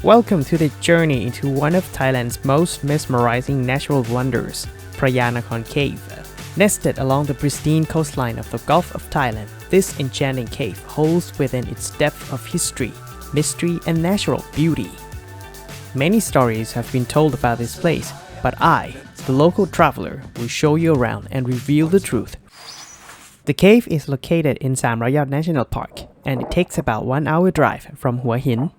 Welcome to the journey into one of Thailand's most mesmerizing natural wonders, Phraya Nakhon Cave. Nested along the pristine coastline of the Gulf of Thailand, this enchanting cave holds within its depth of history, mystery and natural beauty. Many stories have been told about this place, but I, the local traveler, will show you around and reveal the truth. The cave is located in Kharuehat National Park, and it takes about 1 hour drive from Hua Hin.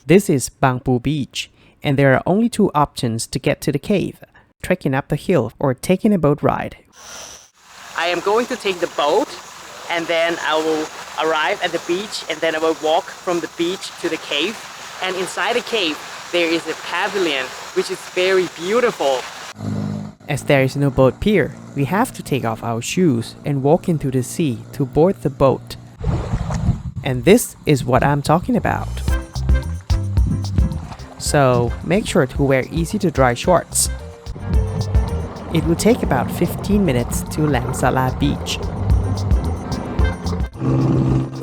This is Lam Sala Beach, and there are only two options to get to the cave: trekking up the hill or taking a boat ride. I am going to take the boat, and then I will arrive at the beach, and then I will walk from the beach to the cave. And inside the cave, there is a pavilion, which is very beautiful. As there is no boat pier, we have to take off our shoes and walk into the sea to board the boat. And this is what I'm talking about. So make sure to wear easy-to-dry shorts. It will take about 15 minutes to Lam Sala Beach.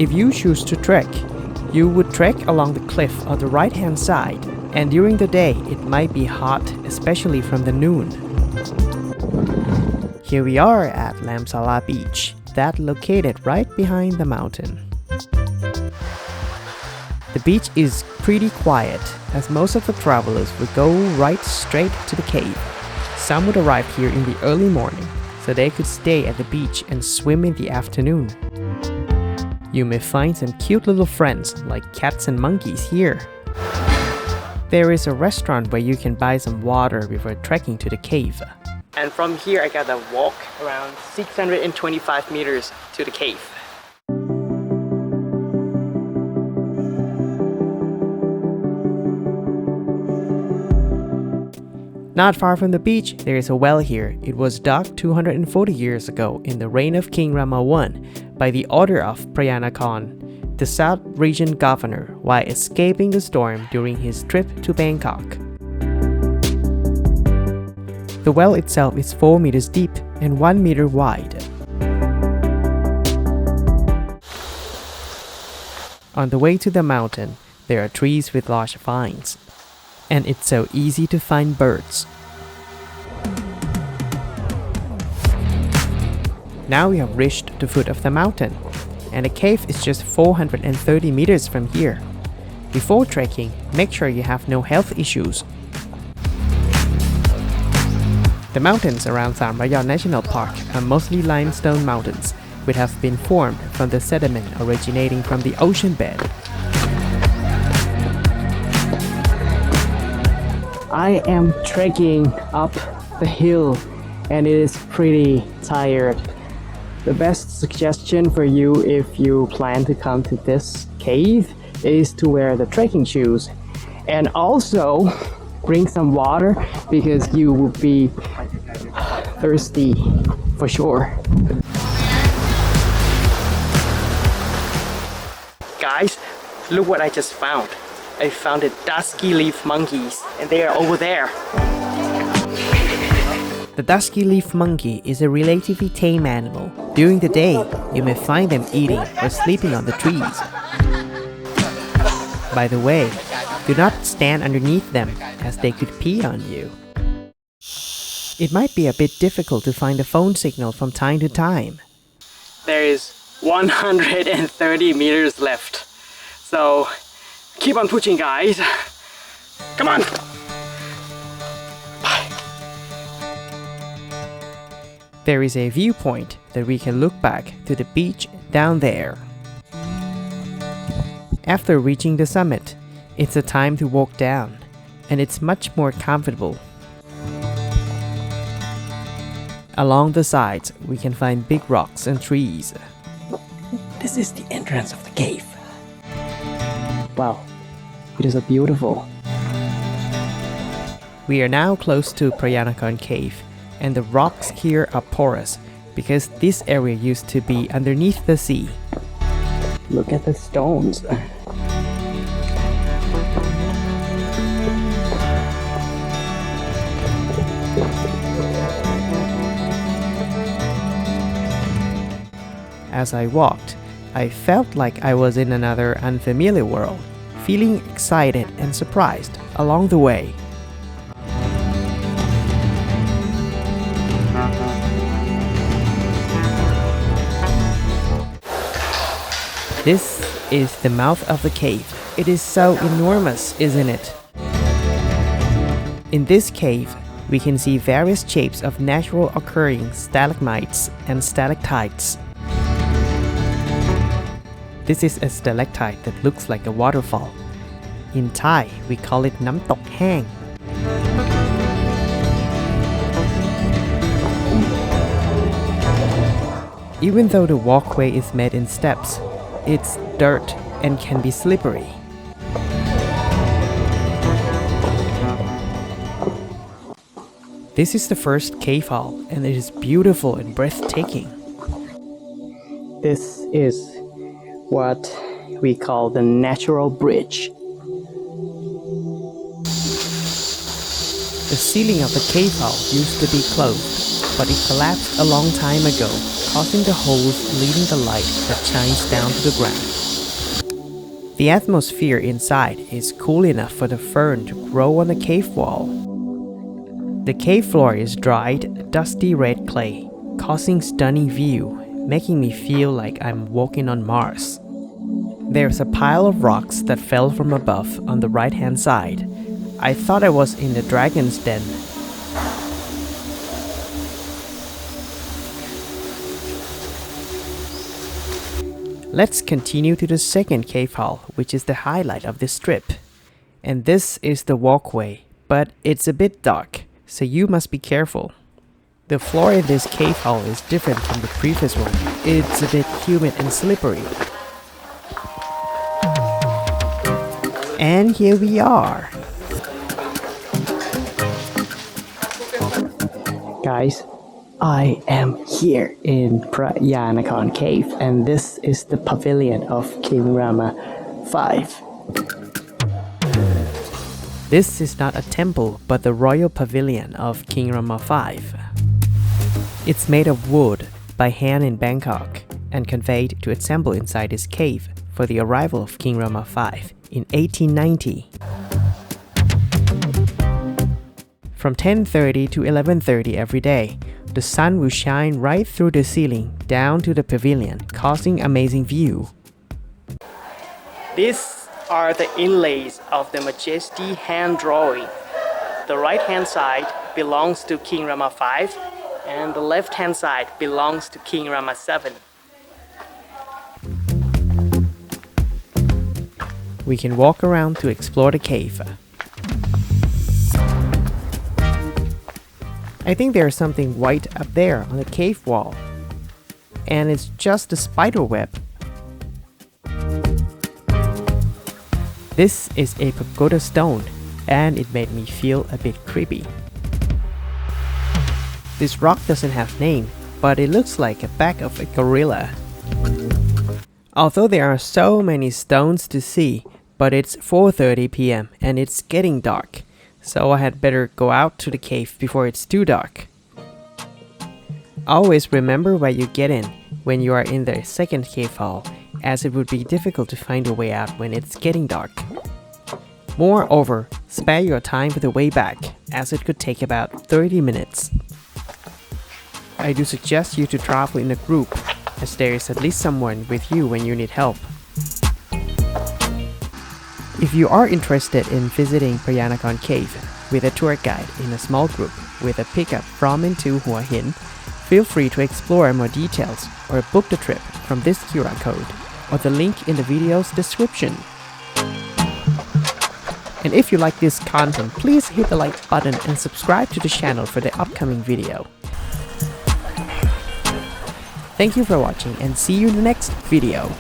If you choose to trek, you would trek along the cliff on the right-hand side, and during the day it might be hot, especially from the noon. Here we are at Lam Sala Beach, that's located right behind the mountain. The beach is pretty quiet, as most of the travelers would go right straight to the cave. Some would arrive here in the early morning, so they could stay at the beach and swim in the afternoon. You may find some cute little friends like cats and monkeys here. There is a restaurant where you can buy some water before trekking to the cave. And from here I gotta walk around 625 meters to the cave. Not far from the beach, there is a well here. It was dug 240 years ago in the reign of King Rama I by the order of Phraya Nakhon, the South Region governor, while escaping the storm during his trip to Bangkok. The well itself is 4 meters deep and 1 meter wide. On the way to the mountain, there are trees with large vines, and it's so easy to find birds. Now we have reached the foot of the mountain, and the cave is just 430 meters from here. Before trekking, make sure you have no health issues. The mountains around Kharuehat National Park are mostly limestone mountains, which have been formed from the sediment originating from the ocean bed. I am trekking up the hill, and it is pretty tired. The best suggestion for you if you plan to come to this cave is to wear the trekking shoes, and also bring some water because you will be thirsty for sure. Guys, look what I just found. I found the Dusky leaf monkeys, and they are over there. The Dusky leaf monkey is a relatively tame animal. During the day, you may find them eating or sleeping on the trees. By the way, do not stand underneath them, as they could pee on you. It might be a bit difficult to find a phone signal from time to time. There is 130 meters left, so keep on pushing, guys. Come on! Bye. There is a viewpoint that we can look back to the beach down there. After reaching the summit, it's a time to walk down, and it's much more comfortable. Along the sides, we can find big rocks and trees. This is the entrance of the cave. Wow, it is so beautiful. We are now close to Phraya Nakhon Cave, and the rocks here are porous because this area used to be underneath the sea. Look at the stones. As I walked, I felt like I was in another unfamiliar world, feeling excited and surprised along the way. This is the mouth of the cave. It is so enormous, isn't it? In this cave, we can see various shapes of natural occurring stalagmites and stalactites. This is a stalactite that looks like a waterfall. In Thai, we call it Nam Tok Hang. Even though the walkway is made in steps, it's dirt and can be slippery. This is the first cave hall, and it is beautiful and breathtaking. This is what we call the natural bridge. The ceiling of the cave hall used to be closed, but it collapsed a long time ago, causing the holes leading the light that shines down to the ground. The atmosphere inside is cool enough for the fern to grow on the cave wall. The cave floor is dried, dusty red clay, causing stunning view, making me feel like I'm walking on Mars. There's a pile of rocks that fell from above on the right-hand side. I thought I was in the dragon's den. Let's continue to the second cave hall, which is the highlight of this trip. And this is the walkway, but it's a bit dark, so you must be careful. The floor in this cave hall is different from the previous one. It's a bit humid and slippery. And here we are. Guys, I am here in Phraya Nakhon Cave, and this is the pavilion of King Rama V. This is not a temple, but the royal pavilion of King Rama V. It's made of wood by hand in Bangkok and conveyed to assemble inside this cave for the arrival of King Rama V in 1890. From 10:30 to 11:30 every day, the sun will shine right through the ceiling down to the pavilion, causing amazing view. These are the inlays of the Majesty hand drawing. The right hand side belongs to King Rama V, and the left hand side belongs to King Rama VII. We can walk around to explore the cave. I think there is something white up there on the cave wall, and it's just a spider web. This is a pagoda stone, and it made me feel a bit creepy. This rock doesn't have name, but it looks like a back of a gorilla. Although there are so many stones to see, but it's 4:30 p.m. and it's getting dark, so I had better go out to the cave before it's too dark. Always remember where you get in when you are in the second cave hall, as it would be difficult to find a way out when it's getting dark. Moreover, spare your time for the way back, as it could take about 30 minutes. I do suggest you to travel in a group, as there is at least someone with you when you need help. If you are interested in visiting Phraya Nakhon Cave with a tour guide in a small group with a pickup from and to Hua Hin, feel free to explore more details or book the trip from this QR code or the link in the video's description. And if you like this content, please hit the like button and subscribe to the channel for the upcoming video. Thank you for watching, and see you in the next video.